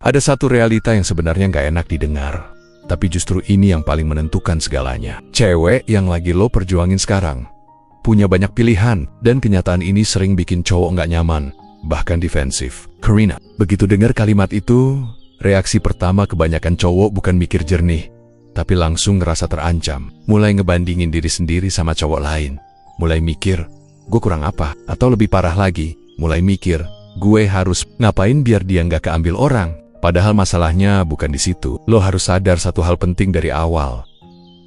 Ada satu realita yang sebenarnya nggak enak didengar, tapi justru ini yang paling menentukan segalanya. Cewek yang lagi lo perjuangin sekarang punya banyak pilihan, dan kenyataan ini sering bikin cowok nggak nyaman, bahkan defensif. Karina, begitu dengar kalimat itu, reaksi pertama kebanyakan cowok bukan mikir jernih, tapi langsung ngerasa terancam. Mulai ngebandingin diri sendiri sama cowok lain. Mulai mikir, gue kurang apa? Atau lebih parah lagi, mulai mikir, gue harus ngapain biar dia nggak keambil orang? Padahal masalahnya bukan di situ. Lo harus sadar satu hal penting dari awal.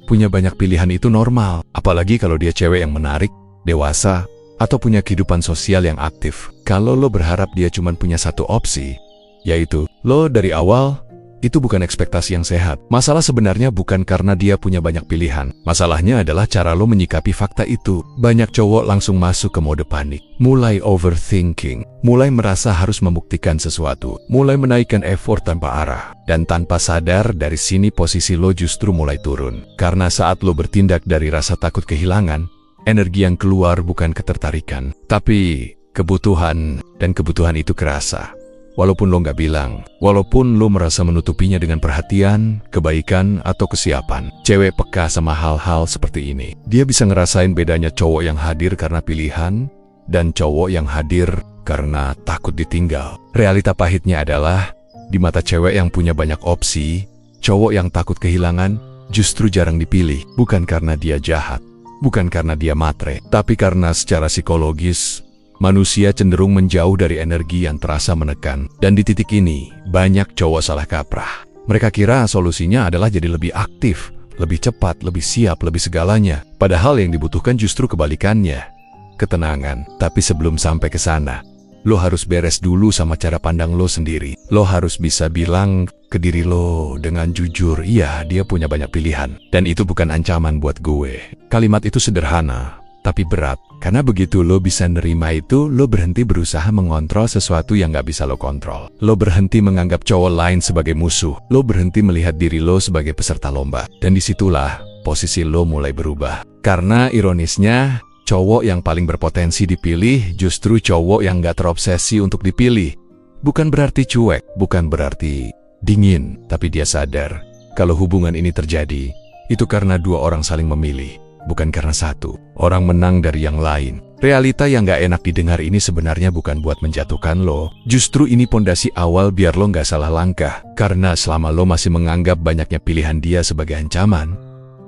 Punya banyak pilihan itu normal, apalagi kalau dia cewek yang menarik, dewasa, atau punya kehidupan sosial yang aktif. Kalau lo berharap dia cuma punya satu opsi, yaitu lo dari awal, itu bukan ekspektasi yang sehat. Masalah sebenarnya bukan karena dia punya banyak pilihan. Masalahnya adalah cara lo menyikapi fakta itu. Banyak cowok langsung masuk ke mode panik. Mulai overthinking. Mulai merasa harus membuktikan sesuatu. Mulai menaikkan effort tanpa arah. Dan tanpa sadar, dari sini posisi lo justru mulai turun. Karena saat lo bertindak dari rasa takut kehilangan, energi yang keluar bukan ketertarikan, tapi kebutuhan. Dan kebutuhan itu kerasa. Walaupun lo nggak bilang, walaupun lo merasa menutupinya dengan perhatian, kebaikan, atau kesiapan. Cewek peka sama hal-hal seperti ini. Dia bisa ngerasain bedanya cowok yang hadir karena pilihan, dan cowok yang hadir karena takut ditinggal. Realita pahitnya adalah, di mata cewek yang punya banyak opsi, cowok yang takut kehilangan justru jarang dipilih. Bukan karena dia jahat, bukan karena dia matre, tapi karena secara psikologis, manusia cenderung menjauh dari energi yang terasa menekan. Dan di titik ini, banyak cowok salah kaprah. Mereka kira solusinya adalah jadi lebih aktif, lebih cepat, lebih siap, lebih segalanya. Padahal yang dibutuhkan justru kebalikannya. Ketenangan. Tapi sebelum sampai ke sana, lo harus beres dulu sama cara pandang lo sendiri. Lo harus bisa bilang ke diri lo dengan jujur, iya, dia punya banyak pilihan. Dan itu bukan ancaman buat gue. Kalimat itu sederhana, tapi berat. Karena begitu lo bisa nerima itu, lo berhenti berusaha mengontrol sesuatu yang gak bisa lo kontrol. Lo berhenti menganggap cowok lain sebagai musuh. Lo berhenti melihat diri lo sebagai peserta lomba. Dan disitulah posisi lo mulai berubah. Karena ironisnya, cowok yang paling berpotensi dipilih justru cowok yang gak terobsesi untuk dipilih. Bukan berarti cuek, bukan berarti dingin, tapi dia sadar kalau hubungan ini terjadi, itu karena dua orang saling memilih. Bukan karena satu orang menang dari yang lain. Realita yang gak enak didengar ini sebenarnya bukan buat menjatuhkan lo. Justru ini pondasi awal biar lo gak salah langkah. Karena selama lo masih menganggap banyaknya pilihan dia sebagai ancaman,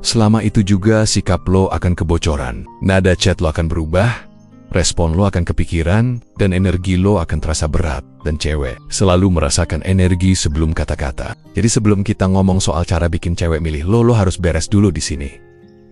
selama itu juga sikap lo akan kebocoran. Nada chat lo akan berubah, respon lo akan kepikiran, dan energi lo akan terasa berat. Dan cewek selalu merasakan energi sebelum kata-kata. Jadi sebelum kita ngomong soal cara bikin cewek milih lo harus beres dulu di sini.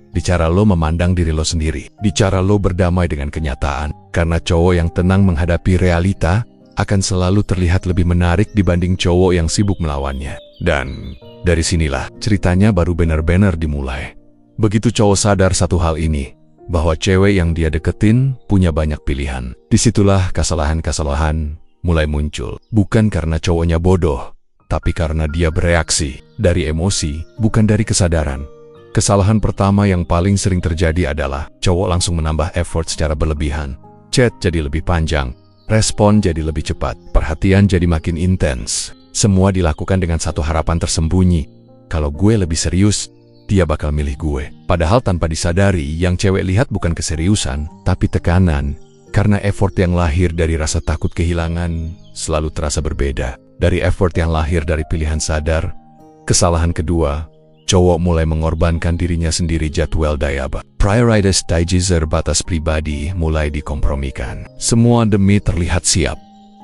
Di cara lo memandang diri lo sendiri. Di cara lo berdamai dengan kenyataan. Karena cowok yang tenang menghadapi realita akan selalu terlihat lebih menarik dibanding cowok yang sibuk melawannya. Dan dari sinilah ceritanya baru benar-benar dimulai. Begitu cowok sadar satu hal ini, bahwa cewek yang dia deketin punya banyak pilihan. Disitulah kesalahan-kesalahan mulai muncul. Bukan karena cowoknya bodoh, tapi karena dia bereaksi dari emosi, bukan dari kesadaran. Kesalahan pertama yang paling sering terjadi adalah cowok langsung menambah effort secara berlebihan. Chat jadi lebih panjang, respon jadi lebih cepat, perhatian jadi makin intens. Semua dilakukan dengan satu harapan tersembunyi. Kalau gue lebih serius, dia bakal milih gue. Padahal tanpa disadari, yang cewek lihat bukan keseriusan, tapi tekanan. Karena effort yang lahir dari rasa takut kehilangan selalu terasa berbeda dari effort yang lahir dari pilihan sadar. Kesalahan kedua, cowok mulai mengorbankan dirinya sendiri. Jadwal dayaba, prioritizer batas pribadi mulai dikompromikan. Semua demi terlihat siap.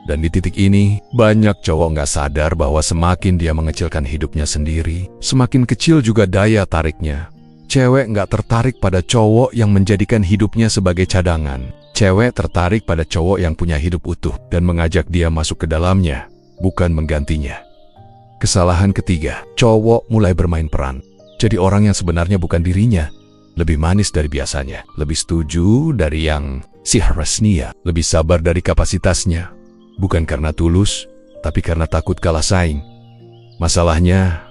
Dan di titik ini, banyak cowok nggak sadar bahwa semakin dia mengecilkan hidupnya sendiri, semakin kecil juga daya tariknya. Cewek nggak tertarik pada cowok yang menjadikan hidupnya sebagai cadangan. Cewek tertarik pada cowok yang punya hidup utuh dan mengajak dia masuk ke dalamnya, bukan menggantinya. Kesalahan ketiga, cowok mulai bermain peran. Jadi orang yang sebenarnya bukan dirinya. Lebih manis dari biasanya, lebih setuju dari yang seharusnya, lebih sabar dari kapasitasnya. Bukan karena tulus, tapi karena takut kalah saing. Masalahnya,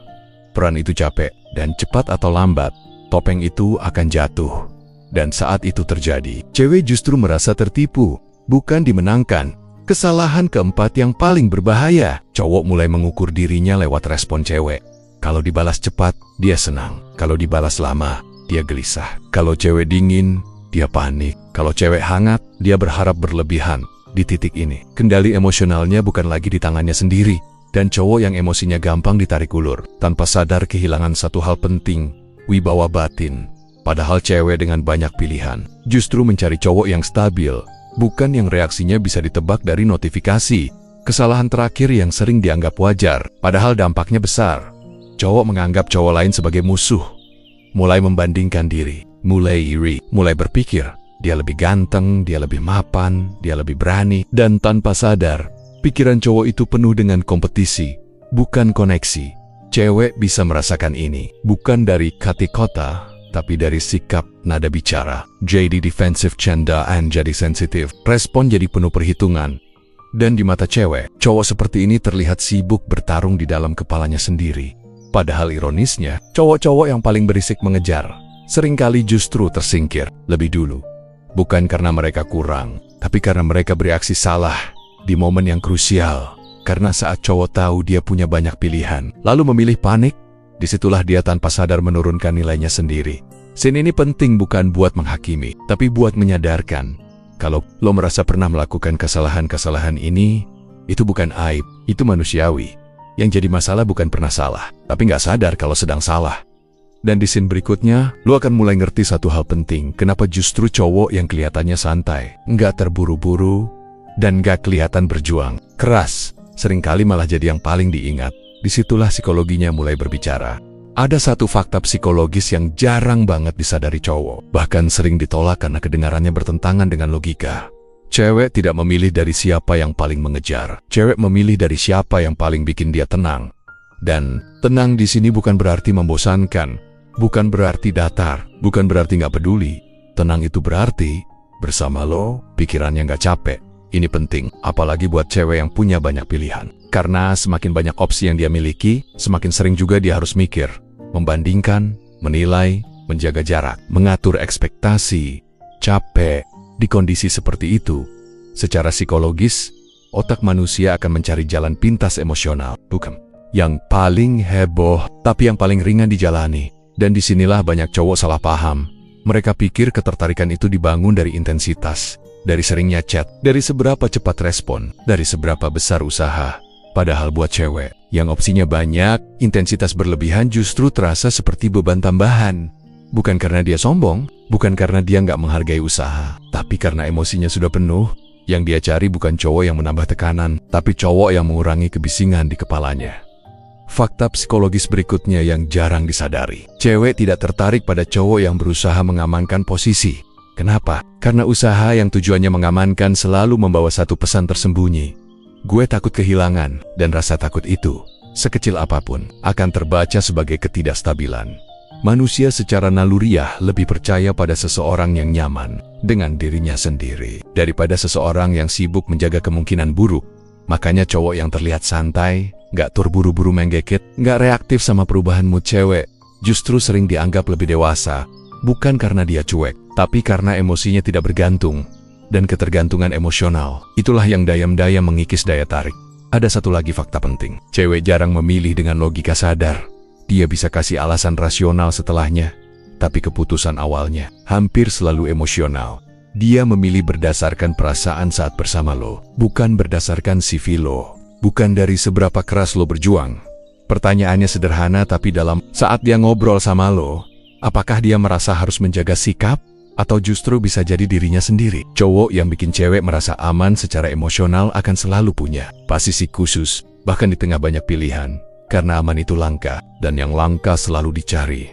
peran itu capek, dan cepat atau lambat, topeng itu akan jatuh. Dan saat itu terjadi, cewek justru merasa tertipu, bukan dimenangkan, Kesalahan keempat yang paling berbahaya, cowok mulai mengukur dirinya lewat respon cewek. Kalau dibalas cepat, dia senang. Kalau dibalas lama, dia gelisah. Kalau cewek dingin, dia panik. Kalau cewek hangat, dia berharap berlebihan. Di titik ini, kendali emosionalnya bukan lagi di tangannya sendiri. Dan cowok yang emosinya gampang ditarik ulur, tanpa sadar kehilangan satu hal penting, wibawa batin. Padahal cewek dengan banyak pilihan, justru mencari cowok yang stabil, bukan yang reaksinya bisa ditebak dari notifikasi. Kesalahan terakhir yang sering dianggap wajar, padahal dampaknya besar. Cowok menganggap cowok lain sebagai musuh. Mulai membandingkan diri, mulai iri, mulai berpikir, dia lebih ganteng, dia lebih mapan, dia lebih berani. Dan tanpa sadar, pikiran cowok itu penuh dengan kompetisi, bukan koneksi. Cewek bisa merasakan ini, bukan dari kata-kata, tapi dari sikap, nada bicara. Jadi defensif, candaan jadi sensitif, respon jadi penuh perhitungan. Dan di mata cewek, cowok seperti ini terlihat sibuk bertarung di dalam kepalanya sendiri. Padahal ironisnya, cowok-cowok yang paling berisik mengejar, seringkali justru tersingkir lebih dulu. Bukan karena mereka kurang, tapi karena mereka bereaksi salah di momen yang krusial. Karena saat cowok tahu dia punya banyak pilihan, lalu memilih panik, disitulah dia tanpa sadar menurunkan nilainya sendiri. Scene ini penting bukan buat menghakimi, tapi buat menyadarkan. Kalau lo merasa pernah melakukan kesalahan-kesalahan ini, itu bukan aib, itu manusiawi. Yang jadi masalah bukan pernah salah, tapi nggak sadar kalau sedang salah. Dan di scene berikutnya, lo akan mulai ngerti satu hal penting, kenapa justru cowok yang kelihatannya santai, nggak terburu-buru, dan nggak kelihatan berjuang keras, seringkali malah jadi yang paling diingat. Disitulah psikologinya mulai berbicara. Ada satu fakta psikologis yang jarang banget disadari cowok, bahkan sering ditolak karena kedengarannya bertentangan dengan logika. Cewek tidak memilih dari siapa yang paling mengejar. Cewek memilih dari siapa yang paling bikin dia tenang. Dan tenang di sini bukan berarti membosankan, bukan berarti datar, bukan berarti nggak peduli. Tenang itu berarti bersama lo, pikirannya nggak capek. Ini penting, apalagi buat cewek yang punya banyak pilihan. Karena semakin banyak opsi yang dia miliki, semakin sering juga dia harus mikir, membandingkan, menilai, menjaga jarak, mengatur ekspektasi. Capek. Di kondisi seperti itu, secara psikologis, otak manusia akan mencari jalan pintas emosional, bukan yang paling heboh, tapi yang paling ringan dijalani. Dan disinilah banyak cowok salah paham. Mereka pikir ketertarikan itu dibangun dari intensitas, dari seringnya chat, dari seberapa cepat respon, dari seberapa besar usaha. Padahal buat cewek, yang opsinya banyak, intensitas berlebihan justru terasa seperti beban tambahan. Bukan karena dia sombong, bukan karena dia nggak menghargai usaha, tapi karena emosinya sudah penuh. Yang dia cari bukan cowok yang menambah tekanan, tapi cowok yang mengurangi kebisingan di kepalanya. Fakta psikologis berikutnya yang jarang disadari. Cewek tidak tertarik pada cowok yang berusaha mengamankan posisi. Kenapa? Karena usaha yang tujuannya mengamankan selalu membawa satu pesan tersembunyi. Gue takut kehilangan, dan rasa takut itu, sekecil apapun, akan terbaca sebagai ketidakstabilan. Manusia secara naluriah lebih percaya pada seseorang yang nyaman dengan dirinya sendiri daripada seseorang yang sibuk menjaga kemungkinan buruk. Makanya cowok yang terlihat santai, nggak terburu-buru menggeket, nggak reaktif sama perubahan mood cewek, justru sering dianggap lebih dewasa. Bukan karena dia cuek, tapi karena emosinya tidak bergantung. Dan ketergantungan emosional, itulah yang dayam-dayam mengikis daya tarik. Ada satu lagi fakta penting. Cewek jarang memilih dengan logika sadar. Dia bisa kasih alasan rasional setelahnya, tapi keputusan awalnya hampir selalu emosional. Dia memilih berdasarkan perasaan saat bersama lo, bukan berdasarkan CV lo, bukan dari seberapa keras lo berjuang. Pertanyaannya sederhana, tapi dalam saat dia ngobrol sama lo, apakah dia merasa harus menjaga sikap, atau justru bisa jadi dirinya sendiri? Cowok yang bikin cewek merasa aman secara emosional akan selalu punya posisi khusus, bahkan di tengah banyak pilihan. Karena aman itu langka, dan yang langka selalu dicari.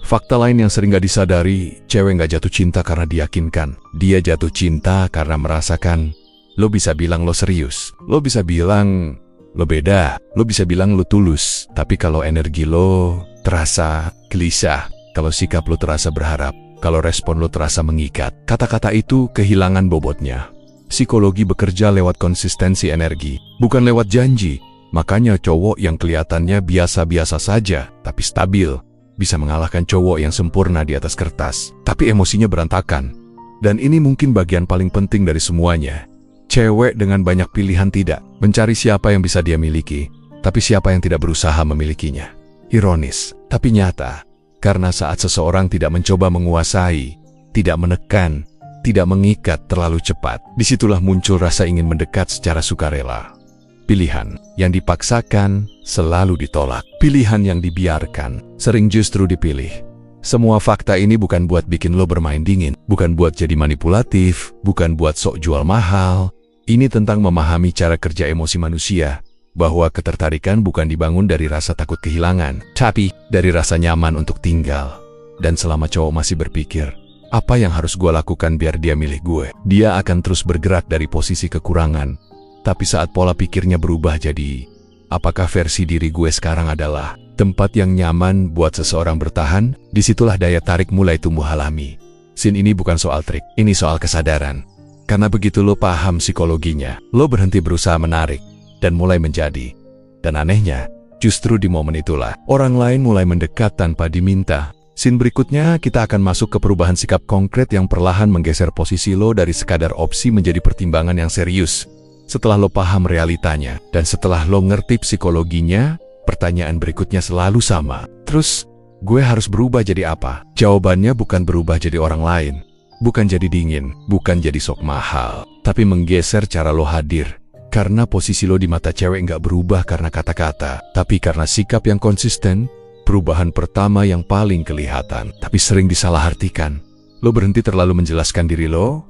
Fakta lain yang sering gak disadari, cewek gak jatuh cinta karena diyakinkan. Dia jatuh cinta karena merasakan. Lo bisa bilang lo serius, lo bisa bilang lo beda, lo bisa bilang lo tulus. Tapi kalau energi lo terasa gelisah, kalau sikap lo terasa berharap, kalau respon lo terasa mengikat, kata-kata itu kehilangan bobotnya. Psikologi bekerja lewat konsistensi energi, bukan lewat janji. Makanya cowok yang kelihatannya biasa-biasa saja, tapi stabil, bisa mengalahkan cowok yang sempurna di atas kertas, tapi emosinya berantakan. Dan ini mungkin bagian paling penting dari semuanya. Cewek dengan banyak pilihan tidak mencari siapa yang bisa dia miliki, tapi siapa yang tidak berusaha memilikinya. Ironis, tapi nyata. Karena saat seseorang tidak mencoba menguasai, tidak menekan, tidak mengikat terlalu cepat, disitulah muncul rasa ingin mendekat secara sukarela. Pilihan yang dipaksakan selalu ditolak. Pilihan yang dibiarkan sering justru dipilih. Semua fakta ini bukan buat bikin lo bermain dingin, bukan buat jadi manipulatif, bukan buat sok jual mahal. Ini tentang memahami cara kerja emosi manusia, bahwa ketertarikan bukan dibangun dari rasa takut kehilangan, tapi dari rasa nyaman untuk tinggal. Dan selama cowok masih berpikir, apa yang harus gue lakukan biar dia milih gue, dia akan terus bergerak dari posisi kekurangan. Tapi saat pola pikirnya berubah jadi, apakah versi diri gue sekarang adalah tempat yang nyaman buat seseorang bertahan, disitulah daya tarik mulai tumbuh alami. Scene ini bukan soal trik, ini soal kesadaran. Karena begitu lo paham psikologinya, lo berhenti berusaha menarik, dan mulai menjadi. Dan anehnya, justru di momen itulah, orang lain mulai mendekat tanpa diminta. Scene berikutnya, kita akan masuk ke perubahan sikap konkret yang perlahan menggeser posisi lo dari sekadar opsi menjadi pertimbangan yang serius. Setelah lo paham realitanya, dan setelah lo ngerti psikologinya, pertanyaan berikutnya selalu sama. Terus, gue harus berubah jadi apa? Jawabannya bukan berubah jadi orang lain. Bukan jadi dingin, bukan jadi sok mahal, tapi menggeser cara lo hadir. Karena posisi lo di mata cewek nggak berubah karena kata-kata, tapi karena sikap yang konsisten. Perubahan pertama yang paling kelihatan, tapi sering disalahartikan. Lo berhenti terlalu menjelaskan diri lo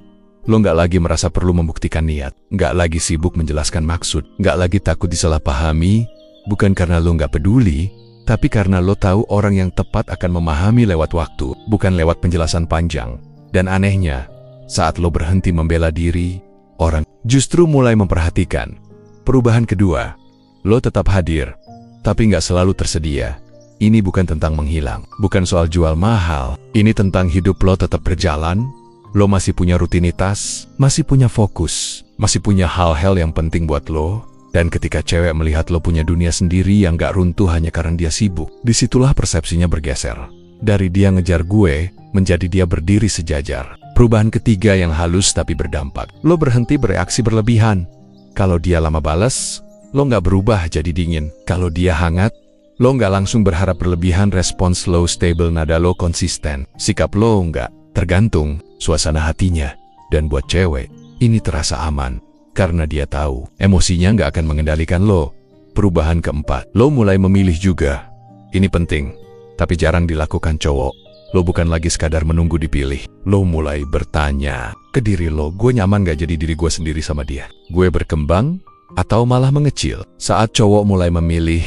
nggak lagi merasa perlu membuktikan niat, nggak lagi sibuk menjelaskan maksud, nggak lagi takut disalahpahami, bukan karena lo nggak peduli, tapi karena lo tahu orang yang tepat akan memahami lewat waktu, bukan lewat penjelasan panjang. Dan anehnya, saat lo berhenti membela diri, orang justru mulai memperhatikan. Perubahan kedua, lo tetap hadir, tapi nggak selalu tersedia. Ini bukan tentang menghilang, bukan soal jual mahal. Ini tentang hidup lo tetap berjalan, lo masih punya rutinitas, masih punya fokus, masih punya hal-hal yang penting buat lo. Dan ketika cewek melihat lo punya dunia sendiri yang gak runtuh hanya karena dia sibuk, disitulah persepsinya bergeser. Dari dia ngejar gue, menjadi dia berdiri sejajar. Perubahan ketiga yang halus tapi berdampak. Lo berhenti bereaksi berlebihan. Kalau dia lama balas, lo gak berubah jadi dingin. Kalau dia hangat, lo gak langsung berharap berlebihan. Respons lo stable, nada lo konsisten. Sikap lo gak tergantung suasana hatinya. Dan buat cewek, ini terasa aman. Karena dia tahu, emosinya gak akan mengendalikan lo. Perubahan keempat, lo mulai memilih juga. Ini penting, tapi jarang dilakukan cowok. Lo bukan lagi sekadar menunggu dipilih. Lo mulai bertanya ke diri lo, gue nyaman gak jadi diri gue sendiri sama dia? Gue berkembang atau malah mengecil? Saat cowok mulai memilih,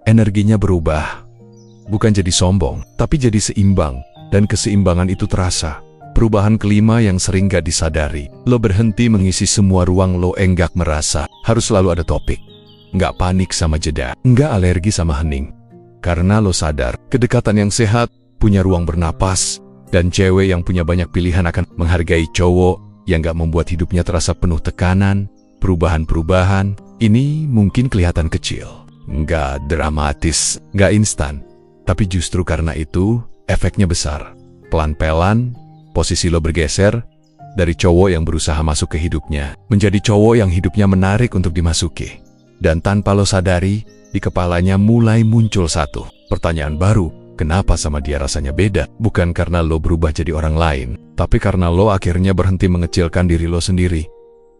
energinya berubah. Bukan jadi sombong, tapi jadi seimbang. Dan keseimbangan itu terasa. Perubahan kelima yang sering gak disadari. Lo berhenti mengisi semua ruang lo, enggak merasa harus selalu ada topik. Nggak panik sama jeda, nggak alergi sama hening. Karena lo sadar, kedekatan yang sehat punya ruang bernapas, dan cewek yang punya banyak pilihan akan menghargai cowok yang gak membuat hidupnya terasa penuh tekanan. Perubahan-perubahan ini mungkin kelihatan kecil, nggak dramatis, nggak instan. Tapi justru karena itu, efeknya besar. Pelan-pelan, posisi lo bergeser dari cowok yang berusaha masuk ke hidupnya, menjadi cowok yang hidupnya menarik untuk dimasuki. Dan tanpa lo sadari, di kepalanya mulai muncul satu pertanyaan baru. Kenapa sama dia rasanya beda? Bukan karena lo berubah jadi orang lain, tapi karena lo akhirnya berhenti mengecilkan diri lo sendiri.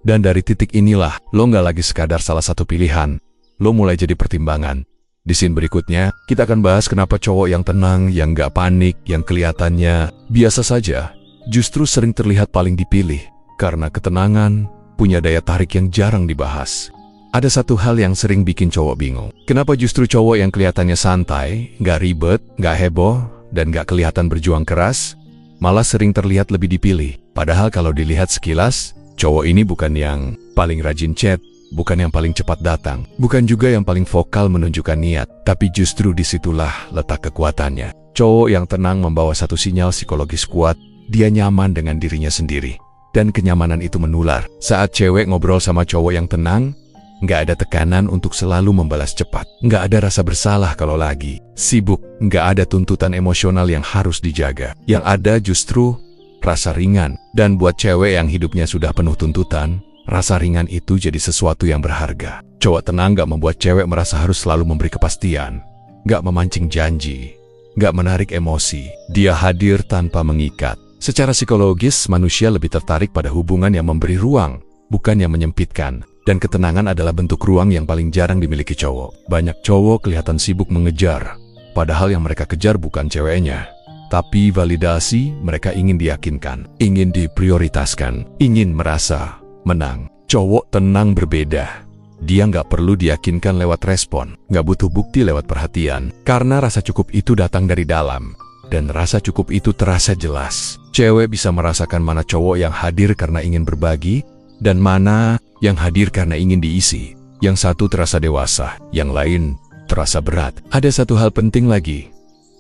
Dan dari titik inilah, lo nggak lagi sekadar salah satu pilihan. Lo mulai jadi pertimbangan. Di scene berikutnya, kita akan bahas kenapa cowok yang tenang, yang nggak panik, yang kelihatannya biasa saja, justru sering terlihat paling dipilih. Karena ketenangan punya daya tarik yang jarang dibahas. Ada satu hal yang sering bikin cowok bingung. Kenapa justru cowok yang kelihatannya santai, nggak ribet, nggak heboh, dan nggak kelihatan berjuang keras, malah sering terlihat lebih dipilih. Padahal kalau dilihat sekilas, cowok ini bukan yang paling rajin chat, bukan yang paling cepat datang, bukan juga yang paling vokal menunjukkan niat. Tapi justru disitulah letak kekuatannya. Cowok yang tenang membawa satu sinyal psikologis kuat, dia nyaman dengan dirinya sendiri. Dan kenyamanan itu menular. Saat cewek ngobrol sama cowok yang tenang, nggak ada tekanan untuk selalu membalas cepat. Nggak ada rasa bersalah kalau lagi sibuk. Nggak ada tuntutan emosional yang harus dijaga. Yang ada justru rasa ringan. Dan buat cewek yang hidupnya sudah penuh tuntutan, Rasa ringan itu jadi sesuatu yang berharga. Cowok tenang gak membuat cewek merasa harus selalu memberi kepastian, gak memancing janji, gak menarik emosi. Dia hadir tanpa mengikat. Secara psikologis, manusia lebih tertarik pada hubungan yang memberi ruang, bukan yang menyempitkan. Dan ketenangan adalah bentuk ruang yang paling jarang dimiliki cowok. Banyak cowok kelihatan sibuk mengejar, padahal yang mereka kejar bukan ceweknya, tapi validasi. Mereka ingin diyakinkan, ingin diprioritaskan, ingin merasa menang. Cowok tenang berbeda. Dia nggak perlu diyakinkan lewat respon, nggak butuh bukti lewat perhatian, karena rasa cukup itu datang dari dalam. Dan rasa cukup itu terasa jelas. Cewek bisa merasakan mana cowok yang hadir karena ingin berbagi, dan mana yang hadir karena ingin diisi. Yang satu terasa dewasa, yang lain terasa berat. Ada satu hal penting lagi.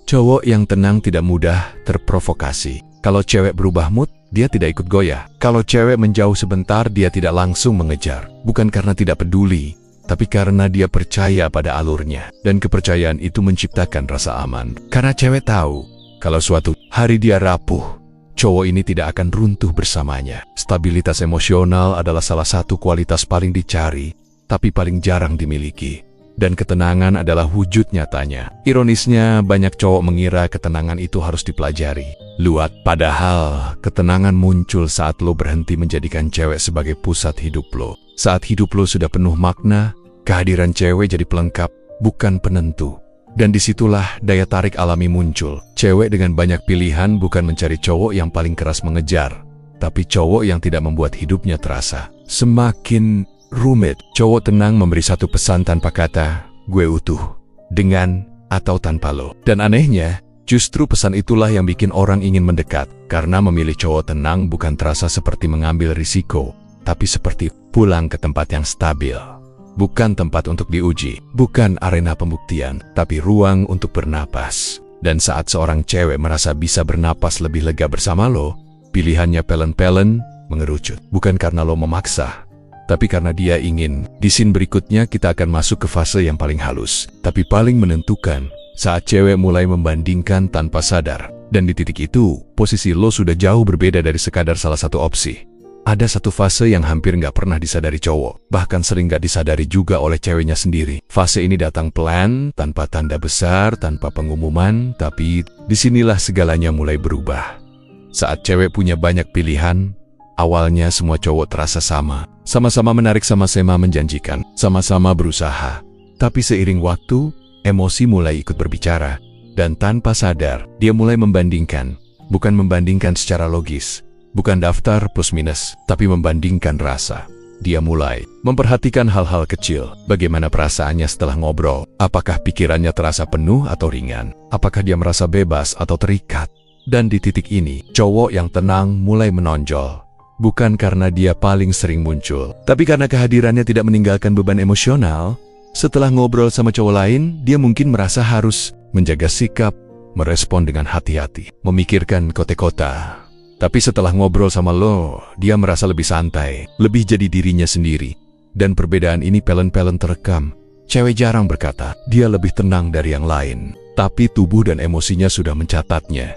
Cowok yang tenang tidak mudah terprovokasi. Kalau cewek berubah mood, dia tidak ikut goyah. Kalau cewek menjauh sebentar, dia tidak langsung mengejar. Bukan karena tidak peduli, tapi karena dia percaya pada alurnya. Dan kepercayaan itu menciptakan rasa aman. Karena cewek tahu, kalau suatu hari dia rapuh, cowok ini tidak akan runtuh bersamanya. Stabilitas emosional adalah salah satu kualitas paling dicari, tapi paling jarang dimiliki. Dan ketenangan adalah wujud nyatanya. Ironisnya, banyak cowok mengira ketenangan itu harus dipelajari. Padahal ketenangan muncul saat lo berhenti menjadikan cewek sebagai pusat hidup lo. Saat hidup lo sudah penuh makna, kehadiran cewek jadi pelengkap, bukan penentu. Dan disitulah daya tarik alami muncul. Cewek dengan banyak pilihan bukan mencari cowok yang paling keras mengejar, tapi cowok yang tidak membuat hidupnya terasa semakin rumit. Cowok tenang memberi satu pesan tanpa kata, gue utuh, dengan atau tanpa lo. Dan anehnya, justru pesan itulah yang bikin orang ingin mendekat. Karena memilih cowok tenang bukan terasa seperti mengambil risiko, tapi seperti pulang ke tempat yang stabil. Bukan tempat untuk diuji, bukan arena pembuktian, tapi ruang untuk bernapas. Dan saat seorang cewek merasa bisa bernapas lebih lega bersama lo, pilihannya pelen-pelen, mengerucut. Bukan karena lo memaksa, tapi karena dia ingin. Di scene berikutnya kita akan masuk ke fase yang paling halus, tapi paling menentukan. Saat cewek mulai membandingkan tanpa sadar. Dan di titik itu, posisi lo sudah jauh berbeda dari sekadar salah satu opsi. Ada satu fase yang hampir nggak pernah disadari cowok, bahkan sering nggak disadari juga oleh ceweknya sendiri. Fase ini datang pelan, tanpa tanda besar, tanpa pengumuman, tapi disinilah segalanya mulai berubah. Saat cewek punya banyak pilihan, awalnya semua cowok terasa sama. Sama-sama menarik, sama-sama menjanjikan, sama-sama berusaha. Tapi seiring waktu, emosi mulai ikut berbicara. Dan tanpa sadar, dia mulai membandingkan. Bukan membandingkan secara logis, bukan daftar plus minus, tapi membandingkan rasa. Dia mulai memperhatikan hal-hal kecil. Bagaimana perasaannya setelah ngobrol? Apakah pikirannya terasa penuh atau ringan? Apakah dia merasa bebas atau terikat? Dan di titik ini, cowok yang tenang mulai menonjol. Bukan karena dia paling sering muncul, tapi karena kehadirannya tidak meninggalkan beban emosional. Setelah ngobrol sama cowok lain, dia mungkin merasa harus menjaga sikap, merespon dengan hati-hati, memikirkan kote-kota. Tapi setelah ngobrol sama lo, dia merasa lebih santai, lebih jadi dirinya sendiri. Dan perbedaan ini pelen-pelen terekam. Cewek jarang berkata, dia lebih tenang dari yang lain. Tapi tubuh dan emosinya sudah mencatatnya.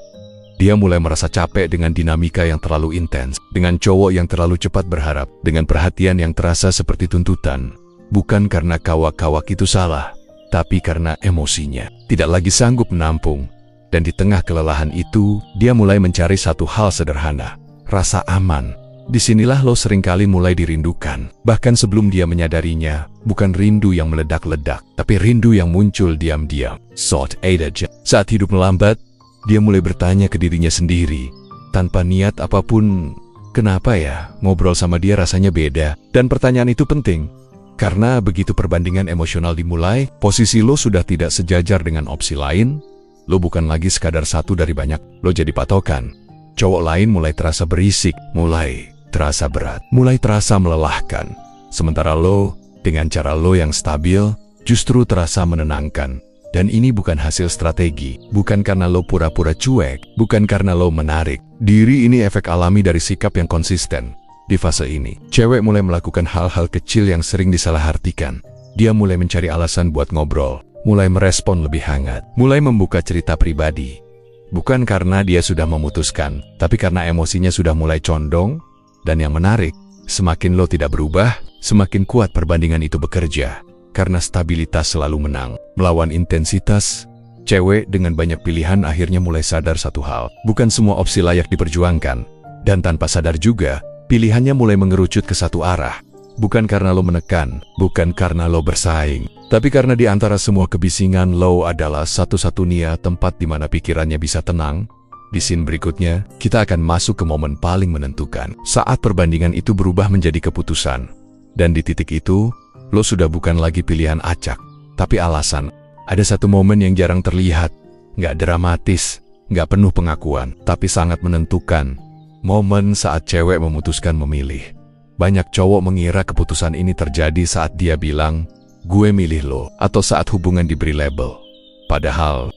Dia mulai merasa capek dengan dinamika yang terlalu intens, dengan cowok yang terlalu cepat berharap, dengan perhatian yang terasa seperti tuntutan. Bukan karena kawak-kawak itu salah, tapi karena emosinya tidak lagi sanggup menampung. Dan di tengah kelelahan itu, dia mulai mencari satu hal sederhana, rasa aman. Disinilah lo seringkali mulai dirindukan. Bahkan sebelum dia menyadarinya, bukan rindu yang meledak-ledak, tapi rindu yang muncul diam-diam. Saat hidup melambat, dia mulai bertanya ke dirinya sendiri, tanpa niat apapun, kenapa ya ngobrol sama dia rasanya beda? Dan pertanyaan itu penting, karena begitu perbandingan emosional dimulai, posisi lo sudah tidak sejajar dengan opsi lain. Lo bukan lagi sekadar satu dari banyak, lo jadi patokan. Cowok lain mulai terasa berisik, mulai terasa berat, mulai terasa melelahkan. Sementara lo, dengan cara lo yang stabil, justru terasa menenangkan. Dan ini bukan hasil strategi, bukan karena lo pura-pura cuek, bukan karena lo menarik diri. Ini efek alami dari sikap yang konsisten. Di fase ini, cewek mulai melakukan hal-hal kecil yang sering disalahartikan. Dia mulai mencari alasan buat ngobrol, mulai merespon lebih hangat, mulai membuka cerita pribadi. Bukan karena dia sudah memutuskan, tapi karena emosinya sudah mulai condong. Dan yang menarik, Semakin lo tidak berubah, semakin kuat perbandingan itu bekerja. Karena stabilitas selalu menang. Melawan intensitas, cewek dengan banyak pilihan akhirnya mulai sadar satu hal. Bukan semua opsi layak diperjuangkan. Dan tanpa sadar juga, pilihannya mulai mengerucut ke satu arah. Bukan karena lo menekan, bukan karena lo bersaing. Tapi karena di antara semua kebisingan, lo adalah satu-satunya tempat di mana pikirannya bisa tenang. Di scene berikutnya, kita akan masuk ke momen paling menentukan. Saat perbandingan itu berubah menjadi keputusan. Dan di titik itu, lo sudah bukan lagi pilihan acak, tapi alasan. Ada satu momen yang jarang terlihat. Nggak dramatis, nggak penuh pengakuan, tapi sangat menentukan. Momen saat cewek memutuskan memilih. Banyak cowok mengira keputusan ini terjadi saat dia bilang, gue milih lo, atau saat hubungan diberi label. Padahal,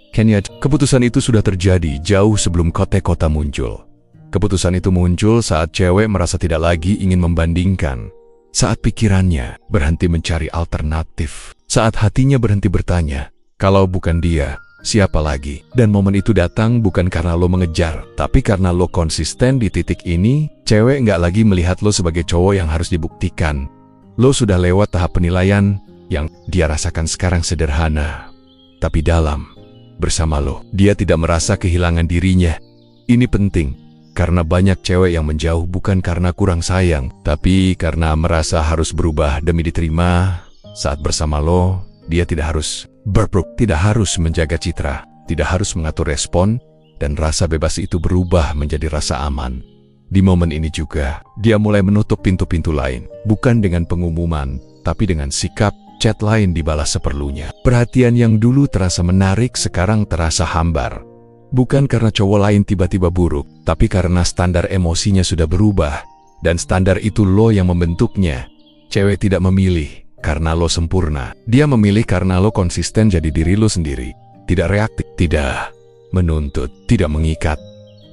keputusan itu sudah terjadi jauh sebelum kota-kota muncul. Keputusan itu muncul saat cewek merasa tidak lagi ingin membandingkan. Saat pikirannya berhenti mencari alternatif. Saat hatinya berhenti bertanya, kalau bukan dia, siapa lagi? Dan momen itu datang bukan karena lo mengejar, tapi karena lo konsisten di titik ini. Cewek nggak lagi melihat lo sebagai cowok yang harus dibuktikan. Lo sudah lewat tahap penilaian yang dia rasakan sekarang sederhana, tapi dalam. Bersama lo, dia tidak merasa kehilangan dirinya. Ini penting, karena banyak cewek yang menjauh bukan karena kurang sayang, tapi karena merasa harus berubah demi diterima. Saat bersama lo, dia tidak harus tidak harus menjaga citra, tidak harus mengatur respon, dan rasa bebas itu berubah menjadi rasa aman. Di momen ini juga, dia mulai menutup pintu-pintu lain, bukan dengan pengumuman, tapi dengan sikap. Chat lain dibalas seperlunya. Perhatian yang dulu terasa menarik sekarang terasa hambar. Bukan karena cowok lain tiba-tiba buruk, tapi karena standar emosinya sudah berubah. Dan standar itu lo yang membentuknya. Cewek tidak memilih karena lo sempurna. Dia memilih karena lo konsisten jadi diri lo sendiri. Tidak reaktif, tidak menuntut, tidak mengikat.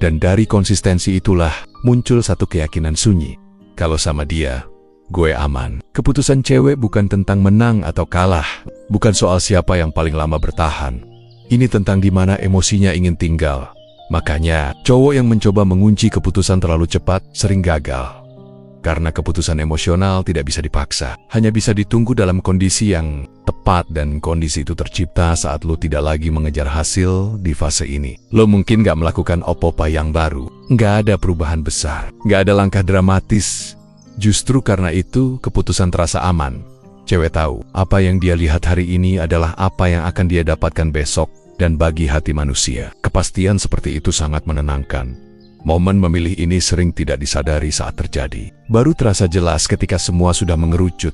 Dan dari konsistensi itulah muncul satu keyakinan sunyi. Kalau sama dia, gue aman. Keputusan cewek bukan tentang menang atau kalah. Bukan soal siapa yang paling lama bertahan. Ini tentang di mana emosinya ingin tinggal. Makanya, cowok yang mencoba mengunci keputusan terlalu cepat sering gagal. Karena keputusan emosional tidak bisa dipaksa. Hanya bisa ditunggu dalam kondisi yang tepat, dan kondisi itu tercipta saat lo tidak lagi mengejar hasil di fase ini. Lo mungkin gak melakukan apa-apa yang baru. Gak ada perubahan besar. Gak ada langkah dramatis. Justru karena itu, keputusan terasa aman. Cewek tahu, apa yang dia lihat hari ini adalah apa yang akan dia dapatkan besok, dan bagi hati manusia, kepastian seperti itu sangat menenangkan. Momen memilih ini sering tidak disadari saat terjadi. Baru terasa jelas ketika semua sudah mengerucut.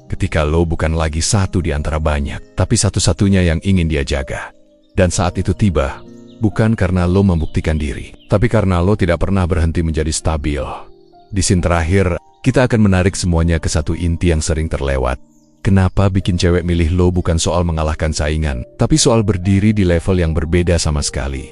Ketika lo bukan lagi satu di antara banyak, tapi satu-satunya yang ingin dia jaga. Dan saat itu tiba, bukan karena lo membuktikan diri, tapi karena lo tidak pernah berhenti menjadi stabil. Di scene terakhir, kita akan menarik semuanya ke satu inti yang sering terlewat. Kenapa bikin cewek milih lo bukan soal mengalahkan saingan, tapi soal berdiri di level yang berbeda sama sekali.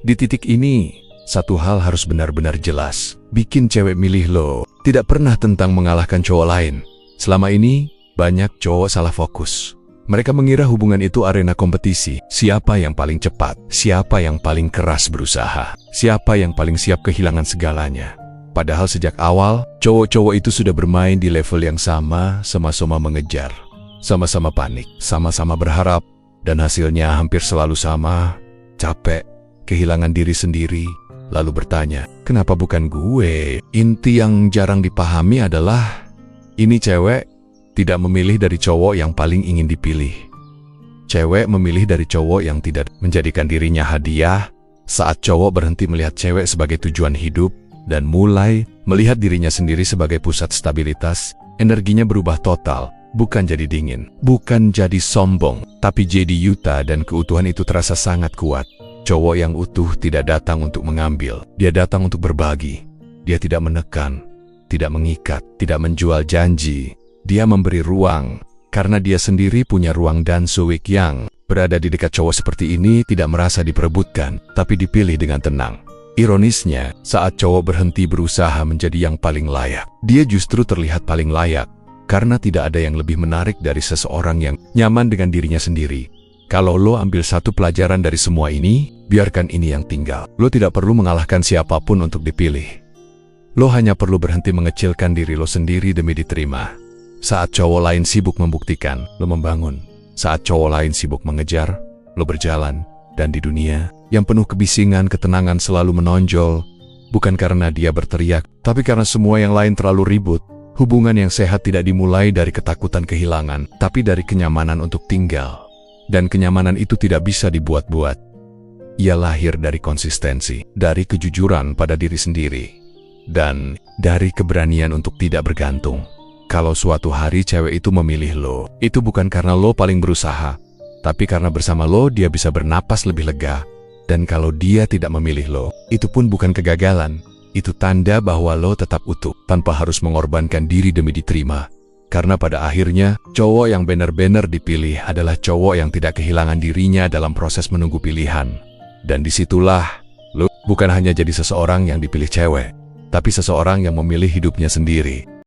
Di titik ini, satu hal harus benar-benar jelas. Bikin cewek milih lo tidak pernah tentang mengalahkan cowok lain. Selama ini, banyak cowok salah fokus. Mereka mengira hubungan itu arena kompetisi. Siapa yang paling cepat, siapa yang paling keras berusaha, siapa yang paling siap kehilangan segalanya. Padahal sejak awal, cowok-cowok itu sudah bermain di level yang sama, sama-sama mengejar, sama-sama panik, sama-sama berharap, dan hasilnya hampir selalu sama, capek, kehilangan diri sendiri, lalu bertanya, kenapa bukan gue? Inti yang jarang dipahami adalah, ini cewek tidak memilih dari cowok yang paling ingin dipilih. Cewek memilih dari cowok yang tidak menjadikan dirinya hadiah. Saat cowok berhenti melihat cewek sebagai tujuan hidup, dan mulai melihat dirinya sendiri sebagai pusat stabilitas, energinya berubah total, bukan jadi dingin, bukan jadi sombong, tapi jadi yuta, dan keutuhan itu terasa sangat kuat. Cowok yang utuh tidak datang untuk mengambil, dia datang untuk berbagi. Dia tidak menekan, tidak mengikat, tidak menjual janji. Dia memberi ruang, karena dia sendiri punya ruang, dan Suwik yang berada di dekat cowok seperti ini tidak merasa diperebutkan, tapi dipilih dengan tenang. Ironisnya, saat cowok berhenti berusaha menjadi yang paling layak, dia justru terlihat paling layak, karena tidak ada yang lebih menarik dari seseorang yang nyaman dengan dirinya sendiri. Kalau lo ambil satu pelajaran dari semua ini, biarkan ini yang tinggal. Lo tidak perlu mengalahkan siapapun untuk dipilih. Lo hanya perlu berhenti mengecilkan diri lo sendiri demi diterima. Saat cowok lain sibuk membuktikan, lo membangun. Saat cowok lain sibuk mengejar, lo berjalan. Dan di dunia yang penuh kebisingan, ketenangan selalu menonjol. Bukan karena dia berteriak, tapi karena semua yang lain terlalu ribut. Hubungan yang sehat tidak dimulai dari ketakutan kehilangan, tapi dari kenyamanan untuk tinggal. Dan kenyamanan itu tidak bisa dibuat-buat. Ia lahir dari konsistensi, dari kejujuran pada diri sendiri, dan dari keberanian untuk tidak bergantung. Kalau suatu hari cewek itu memilih lo, itu bukan karena lo paling berusaha, tapi karena bersama lo dia bisa bernapas lebih lega. Dan kalau dia tidak memilih lo, itu pun bukan kegagalan. Itu tanda bahwa lo tetap utuh, tanpa harus mengorbankan diri demi diterima. Karena pada akhirnya, cowok yang benar-benar dipilih adalah cowok yang tidak kehilangan dirinya dalam proses menunggu pilihan. Dan disitulah, lo bukan hanya jadi seseorang yang dipilih cewek, tapi seseorang yang memilih hidupnya sendiri.